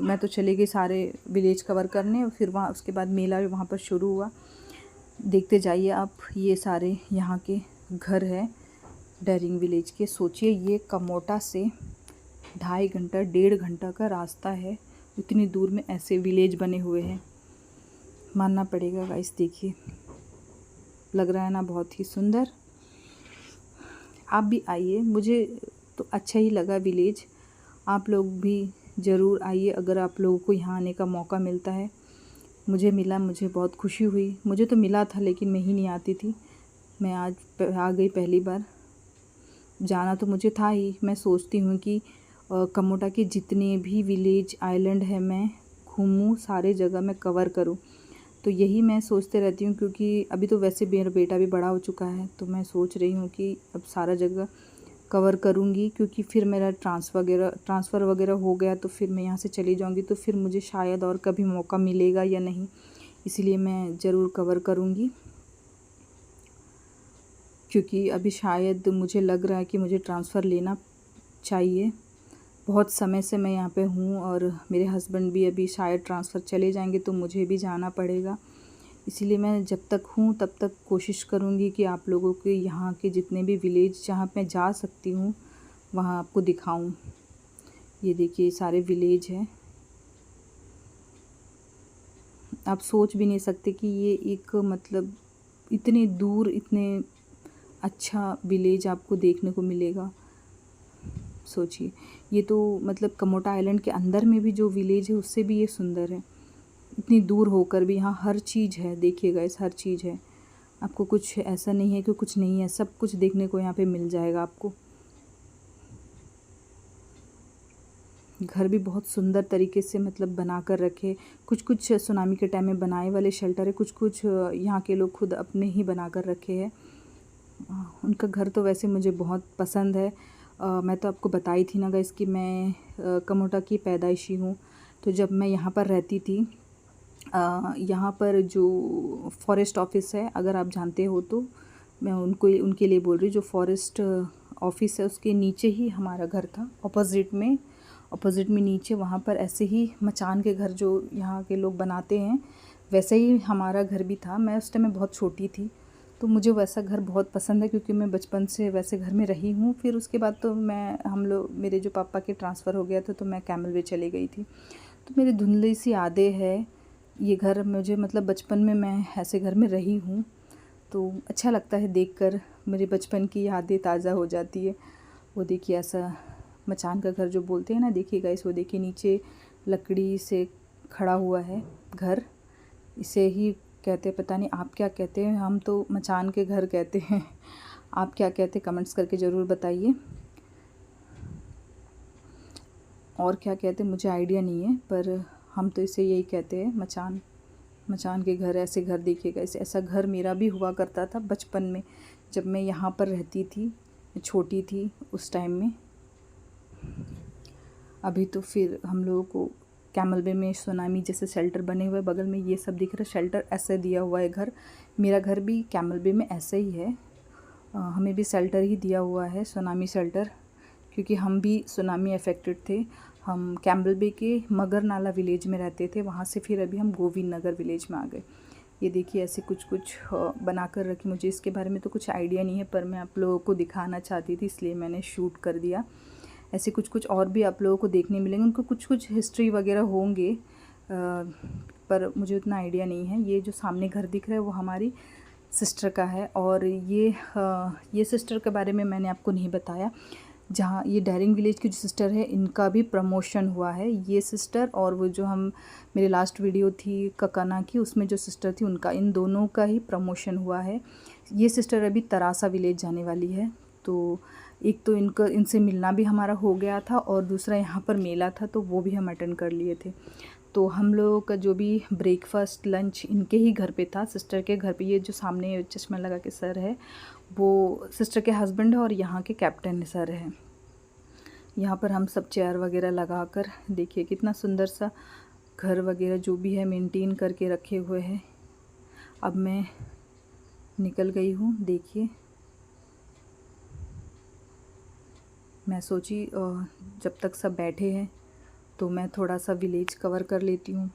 मैं तो चली गई सारे विलेज कवर करने, और फिर वहाँ उसके बाद मेला भी वहाँ पर शुरू हुआ। देखते जाइए आप, ये सारे यहाँ के घर है डैरिंग विलेज के। सोचिए ये कमोटा से 2.5 घंटा 1.5 घंटा का रास्ता है, इतनी दूर में ऐसे विलेज बने हुए हैं, मानना पड़ेगा गाइस। देखिए लग रहा है ना बहुत ही सुंदर। आप भी आइए, मुझे तो अच्छा ही लगा विलेज। आप लोग भी ज़रूर आइए अगर आप लोगों को यहाँ आने का मौका मिलता है। मुझे मिला, मुझे बहुत खुशी हुई। मुझे तो मिला था लेकिन मैं ही नहीं आती थी, मैं आज आ गई पहली बार। जाना तो मुझे था ही, मैं सोचती हूँ कि कमोटा के जितने भी विलेज आइलैंड है मैं घूमूँ, सारे जगह मैं कवर करूँ। तो यही मैं सोचते रहती हूँ, क्योंकि अभी तो वैसे मेरा बेटा भी बड़ा हो चुका है, तो मैं सोच रही हूँ कि अब सारा जगह कवर करूँगी। क्योंकि फिर मेरा ट्रांसफ़र वगैरह हो गया तो फिर मैं यहाँ से चली जाऊँगी, तो फिर मुझे शायद और कभी मौका मिलेगा या नहीं, इसलिए मैं ज़रूर कवर करूँगी। क्योंकि अभी शायद मुझे लग रहा है कि मुझे ट्रांसफ़र लेना चाहिए। बहुत समय से मैं यहाँ पे हूँ और मेरे हस्बैंड भी अभी शायद ट्रांसफ़र चले जाएंगे, तो मुझे भी जाना पड़ेगा। इसीलिए मैं जब तक हूँ तब तक कोशिश करूँगी कि आप लोगों के यहाँ के जितने भी विलेज जहाँ मैं जा सकती हूँ वहाँ आपको दिखाऊँ। ये देखिए सारे विलेज हैं। आप सोच भी नहीं सकते कि ये एक मतलब इतने दूर इतने अच्छा विलेज आपको देखने को मिलेगा। सोचिए, ये तो मतलब कमोटा आइलैंड के अंदर में भी जो विलेज है उससे भी ये सुंदर है। इतनी दूर होकर भी यहाँ हर चीज़ है। देखिएगा, इस हर चीज़ है। आपको कुछ ऐसा नहीं है कि कुछ नहीं है, सब कुछ देखने को यहाँ पे मिल जाएगा आपको। घर भी बहुत सुंदर तरीके से मतलब बना कर रखे। कुछ कुछ सुनामी के टाइम में बनाए वाले शेल्टर है, कुछ कुछ यहाँ के लोग खुद अपने ही बना कर रखे हैं। उनका घर तो वैसे मुझे बहुत पसंद है। मैं तो आपको बताई थी ना गाइस कि मैं कमोटा की पैदाइशी हूँ। तो जब मैं यहाँ पर रहती थी, यहाँ पर जो फॉरेस्ट ऑफिस है, अगर आप जानते हो तो मैं उनके लिए बोल रही हूँ। जो फॉरेस्ट ऑफिस है उसके नीचे ही हमारा घर था, ऑपोजिट में नीचे। वहाँ पर ऐसे ही मचान के घर जो यहाँ के लोग बनाते हैं वैसे ही हमारा घर भी था। मैं उस टाइम में बहुत छोटी थी, तो मुझे वैसा घर बहुत पसंद है क्योंकि मैं बचपन से वैसे घर में रही हूँ। फिर उसके बाद तो मेरे जो पापा के ट्रांसफ़र हो गया था तो मैं कैमल वे चली गई थी। तो मेरी धुंधली सी यादें है ये घर मुझे, मतलब बचपन में मैं ऐसे घर में रही हूँ तो अच्छा लगता है देखकर। मेरे बचपन की यादें ताज़ा हो जाती है। वो देखिए ऐसा मचान का घर जो बोलते हैं ना, देखिएगा इस, वो देखिए नीचे लकड़ी से खड़ा हुआ है घर। इसे ही कहते हैं, पता नहीं आप क्या कहते हैं, हम तो मचान के घर कहते हैं। आप क्या कहते हैं कमेंट्स करके ज़रूर बताइए। और क्या कहते हैं मुझे आइडिया नहीं है, पर हम तो इसे यही कहते हैं, मचान के घर। ऐसे घर देखिएगा, ऐसा घर मेरा भी हुआ करता था बचपन में, जब मैं यहाँ पर रहती थी, छोटी थी उस टाइम में। अभी तो फिर हम लोगों को कैमल बे में सुनामी जैसे शेल्टर बने हुए, बगल में ये सब दिख रहा है शेल्टर, ऐसे दिया हुआ है घर। मेरा घर भी कैमल बे में ऐसे ही है। हमें भी शेल्टर ही दिया हुआ है, सुनामी शेल्टर, क्योंकि हम भी सुनामी अफेक्टेड थे। हम कैमल बे के मगर नाला विलेज में रहते थे, वहाँ से फिर अभी हम गोविंद नगर विलेज में आ गए। ये देखिए ऐसे कुछ कुछ बना कर रखी। मुझे इसके बारे में तो कुछ आइडिया नहीं है, पर मैं आप लोगों को दिखाना चाहती थी इसलिए मैंने शूट कर दिया। ऐसे कुछ कुछ और भी आप लोगों को देखने मिलेंगे। उनको कुछ कुछ हिस्ट्री वगैरह होंगे, पर मुझे उतना आइडिया नहीं है। ये जो सामने घर दिख रहा है वो हमारी सिस्टर का है, और ये सिस्टर के बारे में मैंने आपको नहीं बताया। जहाँ ये डेरिंग विलेज की जो सिस्टर है, इनका भी प्रमोशन हुआ है। ये सिस्टर और वो जो मेरी लास्ट वीडियो थी ककाना की, उसमें जो सिस्टर थी उनका, इन दोनों का ही प्रमोशन हुआ है। ये सिस्टर अभी तरासा विलेज जाने वाली है। तो एक तो इनसे मिलना भी हमारा हो गया था, और दूसरा यहाँ पर मेला था तो वो भी हम अटेंड कर लिए थे। तो हम लोगों का जो भी ब्रेकफास्ट लंच इनके ही घर पे था, सिस्टर के घर पे। ये जो सामने चश्मा लगा के सर है वो सिस्टर के हस्बैंड है, और यहाँ के कैप्टन सर है। यहाँ पर हम सब चेयर वगैरह लगा कर, देखिए कितना सुंदर सा घर वगैरह जो भी है मेंटेन करके रखे हुए हैं। अब मैं निकल गई हूँ, देखिए मैं सोची जब तक सब बैठे हैं तो मैं थोड़ा सा विलेज कवर कर लेती हूँ।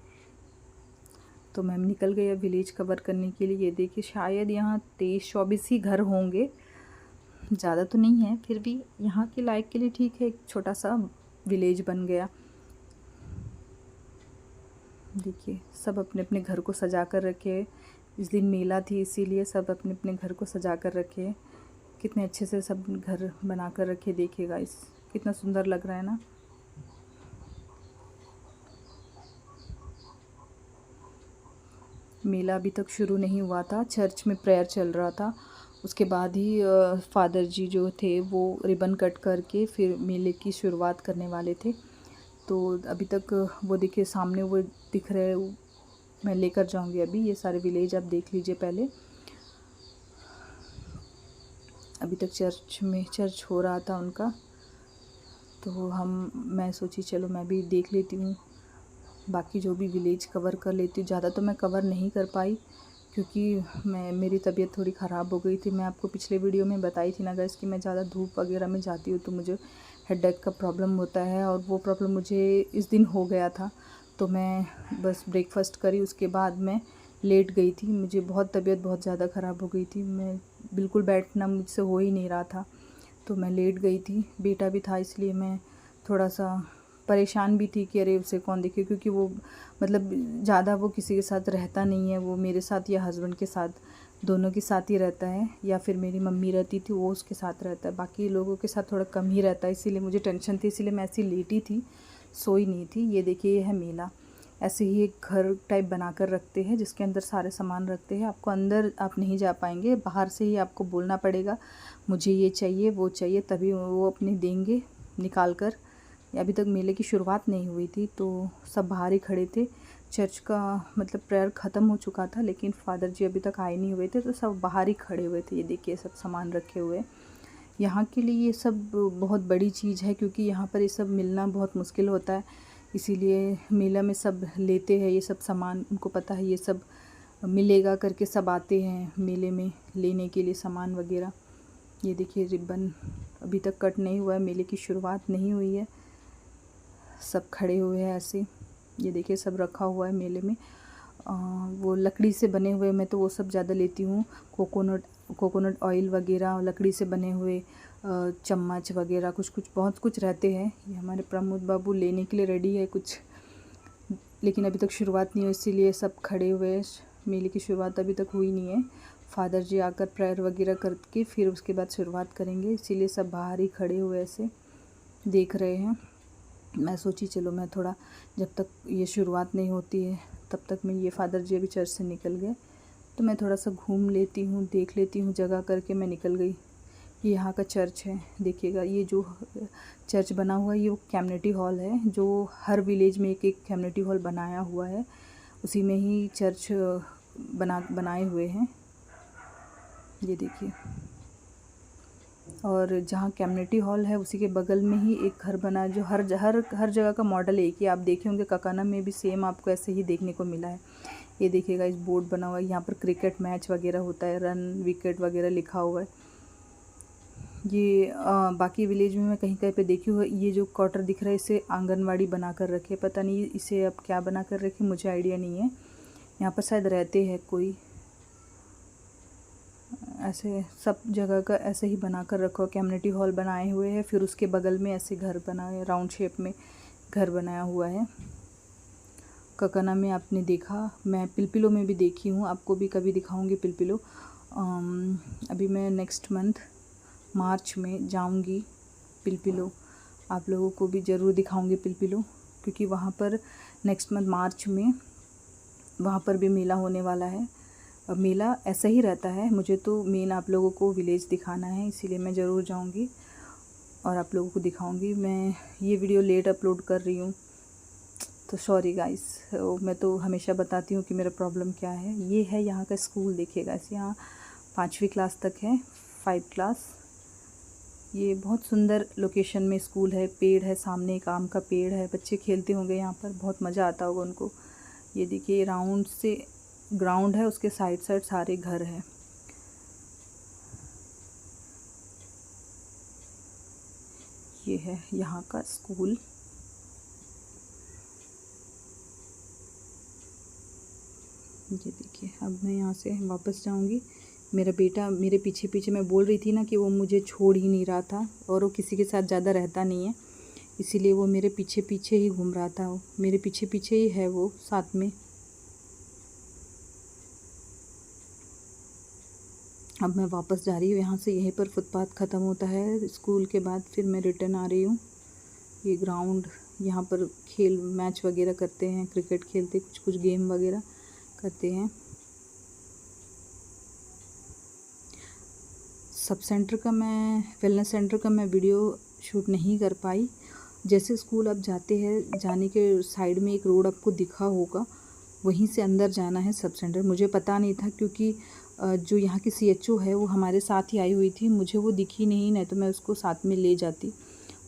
तो मैं निकल गई अब विलेज कवर करने के लिए। ये देखिए शायद यहाँ 23-24 ही घर होंगे, ज़्यादा तो नहीं है, फिर भी यहाँ के लायक के लिए ठीक है। एक छोटा सा विलेज बन गया। देखिए सब अपने अपने घर को सजा कर रखे। इस दिन मेला थी इसीलिए सब अपने अपने घर को सजा कर रखे। कितने अच्छे से सब घर बना कर रखे। देखिएगा इस कितना सुंदर लग रहा है ना। मेला अभी तक शुरू नहीं हुआ था, चर्च में प्रेयर चल रहा था। उसके बाद ही फादर जी जो थे वो रिबन कट करके फिर मेले की शुरुआत करने वाले थे। तो अभी तक वो देखिए सामने वो दिख रहे हैं, मैं लेकर जाऊंगी अभी। ये सारे विलेज आप देख लीजिए पहले। अभी तक चर्च हो रहा था उनका, तो मैं सोची चलो मैं भी देख लेती हूँ, बाकी जो भी विलेज कवर कर लेती हूँ। ज़्यादा तो मैं कवर नहीं कर पाई क्योंकि मेरी तबीयत थोड़ी ख़राब हो गई थी। मैं आपको पिछले वीडियो में बताई थी ना गाइस कि मैं ज़्यादा धूप वगैरह में जाती हूँ तो मुझे हेडेक का प्रॉब्लम होता है, और वो प्रॉब्लम मुझे इस दिन हो गया था। तो मैं बस ब्रेकफास्ट करी, उसके बाद मैं लेट गई थी। मुझे बहुत तबीयत बहुत ज़्यादा ख़राब हो गई थी, मैं बिल्कुल बैठना मुझसे हो ही नहीं रहा था, तो मैं लेट गई थी। बेटा भी था इसलिए मैं थोड़ा सा परेशान भी थी कि अरे उसे कौन देखे, क्योंकि वो मतलब ज़्यादा वो किसी के साथ रहता नहीं है, वो मेरे साथ या हस्बैंड के साथ दोनों के साथ ही रहता है, या फिर मेरी मम्मी रहती थी वो उसके साथ रहता है, बाकी लोगों के साथ थोड़ा कम ही रहता है। इसीलिए मुझे टेंशन थी, इसीलिए मैं ऐसी लेटी थी, सोई नहीं थी। ये देखिए, ये है मेला। ऐसे ही एक घर टाइप बना कर रखते हैं जिसके अंदर सारे सामान रखते हैं। आपको अंदर आप नहीं जा पाएंगे, बाहर से ही आपको बोलना पड़ेगा मुझे ये चाहिए वो चाहिए, तभी वो अपने देंगे निकाल कर। अभी तक मेले की शुरुआत नहीं हुई थी तो सब बाहर ही खड़े थे। चर्च का मतलब प्रेयर ख़त्म हो चुका था, लेकिन फादर जी अभी तक आए नहीं हुए थे, तो सब बाहर ही खड़े हुए थे। ये देखिए सब सामान रखे हुए। यहाँ के लिए ये सब बहुत बड़ी चीज़ है, क्योंकि यहाँ पर ये सब मिलना बहुत मुश्किल होता है, इसीलिए मेला में सब लेते हैं ये सब सामान। उनको पता है ये सब मिलेगा करके सब आते हैं मेले में लेने के लिए सामान वगैरह। ये देखिए रिबन अभी तक कट नहीं हुआ है, मेले की शुरुआत नहीं हुई है, सब खड़े हुए हैं ऐसे। ये देखिए सब रखा हुआ है मेले में। वो लकड़ी से बने हुए, मैं तो वो सब ज़्यादा लेती हूँ। कोकोनट ऑयल वगैरह, लकड़ी से बने हुए चम्मच वगैरह, कुछ बहुत कुछ रहते हैं। ये हमारे प्रमोद बाबू लेने के लिए रेडी है कुछ, लेकिन अभी तक शुरुआत नहीं हुई, इसीलिए सब खड़े हुए। मेले की शुरुआत अभी तक हुई नहीं है। फादर जी आकर प्रेयर वगैरह करके फिर उसके बाद शुरुआत करेंगे, इसीलिए सब बाहर ही खड़े हुए ऐसे देख रहे हैं। मैं सोची चलो मैं थोड़ा, जब तक ये शुरुआत नहीं होती है तब तक मैं, ये फादर जी अभी चर्च से निकल गए तो मैं थोड़ा सा घूम लेती हूँ, देख लेती हूँ जगह करके मैं निकल गई। ये यहाँ का चर्च है, देखिएगा ये जो चर्च बना हुआ है ये वो कम्युनिटी हॉल है, जो हर विलेज में एक एक कम्युनिटी हॉल बनाया हुआ है, उसी में ही चर्च बनाए हुए हैं। ये देखिए, और जहाँ कम्युनिटी हॉल है उसी के बगल में ही एक घर बना है, जो हर जगह का मॉडल एक ही। आप देखे होंगे ककाना में भी सेम आपको ऐसे ही देखने को मिला है। ये देखिएगा इस बोर्ड बना हुआ है, यहाँ पर क्रिकेट मैच वगैरह होता है, रन विकेट वगैरह लिखा हुआ है। ये बाकी विलेज में मैं कहीं कहीं पे देखी हुई, ये जो क्वार्टर दिख रहा है इसे आंगनवाड़ी बना कर रखे, पता नहीं इसे अब क्या बना कर रखे, मुझे आइडिया नहीं है। यहाँ पर शायद रहते हैं कोई, ऐसे सब जगह का ऐसे ही बना कर रखो। कम्युनिटी हॉल बनाए हुए हैं, फिर उसके बगल में ऐसे घर बनाए, राउंड शेप में घर बनाया हुआ है। ककाना में आपने देखा, मैं पिलपिलो में भी देखी हूँ, आपको भी कभी दिखाऊंगी पिलपिलो। अभी मैं नेक्स्ट मंथ मार्च में जाऊंगी पिलपिलो, आप लोगों को भी ज़रूर दिखाऊंगी पिलपिलो, क्योंकि वहाँ पर नेक्स्ट मंथ मार्च में वहाँ पर भी मेला होने वाला है। मेला ऐसा ही रहता है, मुझे तो मेन आप लोगों को विलेज दिखाना है, इसीलिए मैं ज़रूर जाऊंगी और आप लोगों को दिखाऊंगी। मैं ये वीडियो लेट अपलोड कर रही हूँ तो सॉरी गाइस, मैं तो हमेशा बताती हूँ कि मेरा प्रॉब्लम क्या है। ये है यहाँ का स्कूल, देखिएगा इस यहाँ 5वीं क्लास तक है, 5 क्लास। ये बहुत सुंदर लोकेशन में स्कूल है, पेड़ है सामने, एक आम का पेड़ है, बच्चे खेलते होंगे यहाँ पर, बहुत मज़ा आता होगा उनको। ये देखिए राउंड से ग्राउंड है, उसके साइड सारे घर हैं। ये है यहाँ का स्कूल। ये देखिए, अब मैं यहाँ से वापस जाऊँगी। मेरा बेटा मेरे पीछे पीछे, मैं बोल रही थी ना कि वो मुझे छोड़ ही नहीं रहा था, और वो किसी के साथ ज़्यादा रहता नहीं है, इसीलिए वो मेरे पीछे पीछे ही घूम रहा था। वो मेरे पीछे पीछे ही है वो साथ में। अब मैं वापस जा रही हूँ यहाँ से, यहीं पर फुटपाथ ख़त्म होता है स्कूल के बाद, फिर मैं रिटर्न आ रही हूँ। ये ग्राउंड, यहाँ पर खेल मैच वगैरह करते हैं, क्रिकेट खेलते, कुछ गेम वगैरह करते हैं। सब सेंटर का मैं, वेलनेस सेंटर का मैं वीडियो शूट नहीं कर पाई। जैसे स्कूल आप जाते हैं, जाने के साइड में एक रोड आपको दिखा होगा, वहीं से अंदर जाना है सब सेंटर। मुझे पता नहीं था, क्योंकि जो यहाँ की CHO है वो हमारे साथ ही आई हुई थी, मुझे वो दिखी नहीं तो मैं उसको साथ में ले जाती,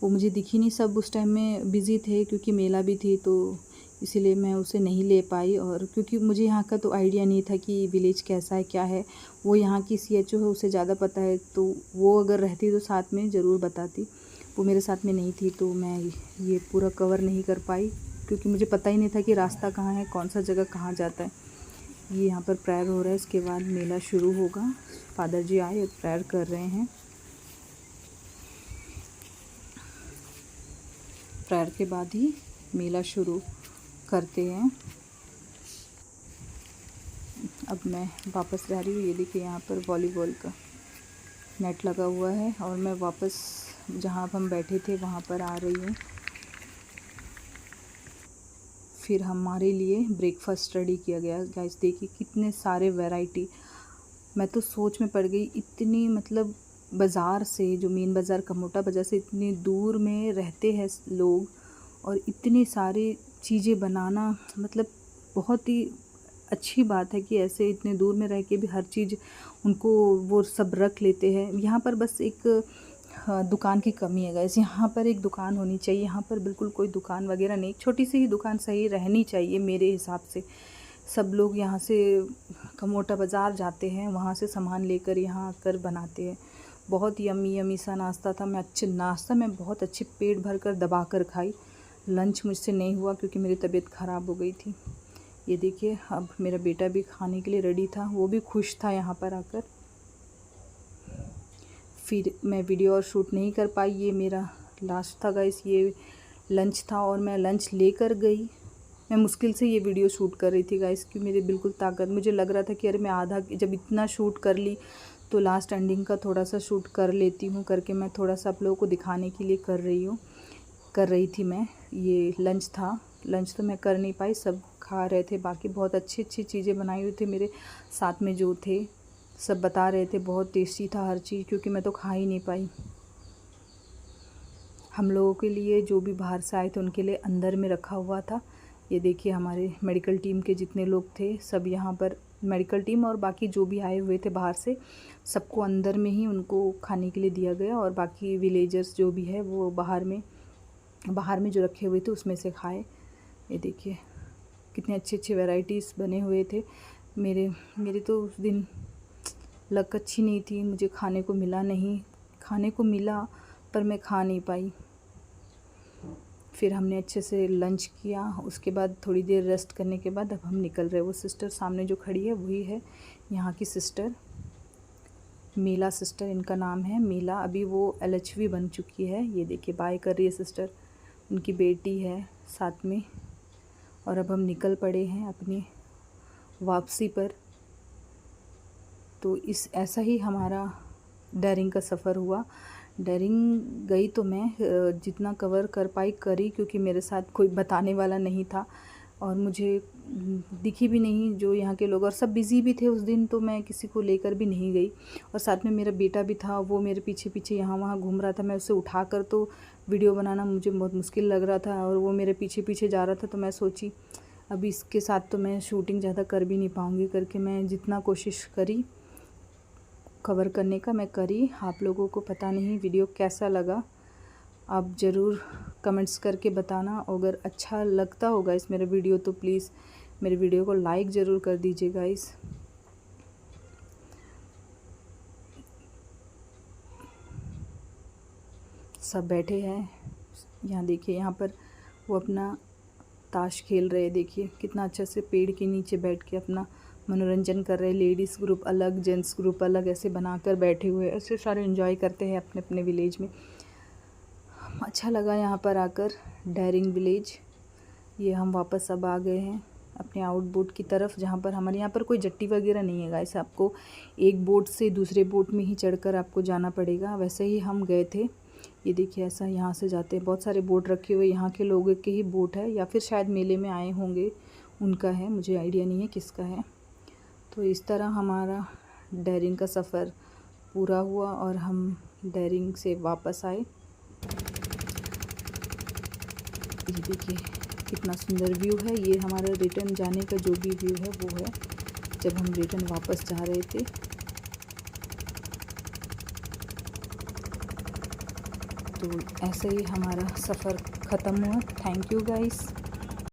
वो मुझे दिखी नहीं। सब उस टाइम में बिज़ी थे क्योंकि मेला भी थी, तो इसीलिए मैं उसे नहीं ले पाई। और क्योंकि मुझे यहाँ का तो आइडिया नहीं था कि विलेज कैसा है क्या है, वो यहाँ की CHO है, उसे ज़्यादा पता है, तो वो अगर रहती तो साथ में ज़रूर बताती। वो मेरे साथ में नहीं थी, तो मैं ये पूरा कवर नहीं कर पाई, क्योंकि मुझे पता ही नहीं था कि रास्ता कहाँ है, कौन सा जगह कहाँ जाता है। ये यहाँ पर प्रेयर हो रहा है, इसके बाद मेला शुरू होगा। फादर जी आए और प्रेयर कर रहे हैं। प्रेयर के बाद ही मेला शुरू करते हैं। अब मैं वापस जा रही हूँ। ये देखिए यहाँ पर वॉलीबॉल का नेट लगा हुआ है और मैं वापस जहाँ हम बैठे थे वहाँ पर आ रही हूँ। फिर हमारे लिए ब्रेकफास्ट रेडी किया गया। गाइस देखिए कितने सारे वैरायटी, मैं तो सोच में पड़ गई। इतनी मतलब बाज़ार से, जो मेन बाज़ार कमोटा बाज़ार से इतनी दूर में रहते हैं लोग, और इतनी सारी चीज़ें बनाना मतलब बहुत ही अच्छी बात है कि ऐसे इतने दूर में रह के भी हर चीज़ उनको वो सब रख लेते हैं। यहाँ पर बस एक दुकान की कमी है गाइस। यहाँ पर एक दुकान होनी चाहिए। यहाँ पर बिल्कुल कोई दुकान वगैरह नहीं, छोटी सी ही दुकान सही रहनी चाहिए मेरे हिसाब से। सब लोग यहाँ से कमोटा बाज़ार जाते हैं, वहाँ से सामान लेकर यहाँ आकर बनाते हैं। बहुत यम्मी यम्मी सा नाश्ता था। मैं बहुत अच्छे पेट भर कर दबा कर खाई। लंच मुझसे नहीं हुआ क्योंकि मेरी तबीयत ख़राब हो गई थी। ये देखिए अब मेरा बेटा भी खाने के लिए रेडी था, वो भी खुश था यहाँ पर आकर। फिर मैं वीडियो और शूट नहीं कर पाई, ये मेरा लास्ट था गाइस। ये लंच था और मैं लंच लेकर गई। मैं मुश्किल से ये वीडियो शूट कर रही थी गाइस कि मेरे बिल्कुल ताकत, मुझे लग रहा था कि अरे मैं आधा जब इतना शूट कर ली तो लास्ट एंडिंग का थोड़ा सा शूट कर लेती हूँ करके मैं थोड़ा सा आप लोगों को दिखाने के लिए कर रही थी मैं। ये लंच था, लंच तो मैं कर नहीं पाई, सब खा रहे थे। बाकी बहुत अच्छी अच्छी चीज़ें बनाई हुई थी, मेरे साथ में जो थे सब बता रहे थे बहुत टेस्टी था हर चीज़, क्योंकि मैं तो खा ही नहीं पाई। हम लोगों के लिए, जो भी बाहर से आए थे उनके लिए अंदर में रखा हुआ था। ये देखिए हमारे मेडिकल टीम के जितने लोग थे सब यहाँ पर, मेडिकल टीम और बाकी जो भी आए हुए थे बाहर से, सबको अंदर में ही उनको खाने के लिए दिया गया। और बाकी विलेजर्स जो भी है वो बाहर में जो रखे हुए थे उसमें से खाए। ये देखिए कितने अच्छे अच्छे वैराइटीज़ बने हुए थे। मेरे तो उस दिन लक अच्छी नहीं थी, मुझे खाने को मिला पर मैं खा नहीं पाई। फिर हमने अच्छे से लंच किया, उसके बाद थोड़ी देर रेस्ट करने के बाद अब हम निकल रहे। वो सिस्टर सामने जो खड़ी है वही है यहाँ की सिस्टर, मीला सिस्टर इनका नाम है, मीला। अभी वो LHV बन चुकी है। ये देखिए बाय कर रही है सिस्टर, उनकी बेटी है साथ में। और अब हम निकल पड़े हैं अपनी वापसी पर। तो ऐसा ही हमारा डेरिंग का सफ़र हुआ। डेरिंग गई तो मैं जितना कवर कर पाई करी, क्योंकि मेरे साथ कोई बताने वाला नहीं था और मुझे दिखी भी नहीं जो यहाँ के लोग, और सब बिज़ी भी थे उस दिन, तो मैं किसी को लेकर भी नहीं गई। और साथ में मेरा बेटा भी था, वो मेरे पीछे पीछे यहाँ वहाँ घूम रहा था। मैं उसे उठाकर तो वीडियो बनाना मुझे बहुत मुश्किल लग रहा था और वो मेरे पीछे पीछे जा रहा था। तो मैं सोची अब इसके साथ तो मैं शूटिंग ज़्यादा कर भी नहीं पाऊँगी करके मैं जितना कोशिश करी कवर करने का मैं करी। आप लोगों को पता नहीं वीडियो कैसा लगा, आप ज़रूर कमेंट्स करके बताना। अगर अच्छा लगता होगा इस मेरा वीडियो तो प्लीज़ मेरे वीडियो को लाइक ज़रूर कर दीजिएगा गाइस। सब बैठे हैं यहाँ, देखिए यहाँ पर वो अपना ताश खेल रहे। देखिए कितना अच्छा से पेड़ के नीचे बैठ के अपना मनोरंजन कर रहे। लेडीज़ ग्रुप अलग, जेंट्स ग्रुप अलग, ऐसे बनाकर बैठे हुए, ऐसे सारे एंजॉय करते हैं अपने अपने विलेज में। अच्छा लगा यहाँ पर आकर, डेरिंग विलेज। ये हम वापस अब आ गए हैं अपने आउटबोट की तरफ, जहाँ पर हमारे यहाँ पर कोई जट्टी वगैरह नहीं है गाइस। आपको एक बोट से दूसरे बोट में ही चढ़कर आपको जाना पड़ेगा, वैसे ही हम गए थे। ये देखिए ऐसा यहाँ से जाते हैं, बहुत सारे बोट रखे हुए, यहाँ के लोगों के ही बोट है या फिर शायद मेले में आए होंगे उनका है, मुझे आइडिया नहीं है किसका है। तो इस तरह हमारा डेरिंग का सफ़र पूरा हुआ और हम डेरिंग से वापस आए। ये देखिए कितना सुंदर व्यू है। ये हमारा रिटर्न जाने का जो भी व्यू है वो है जब हम रिटर्न वापस जा रहे थे। तो ऐसे ही हमारा सफ़र ख़त्म हुआ। Thank you guys.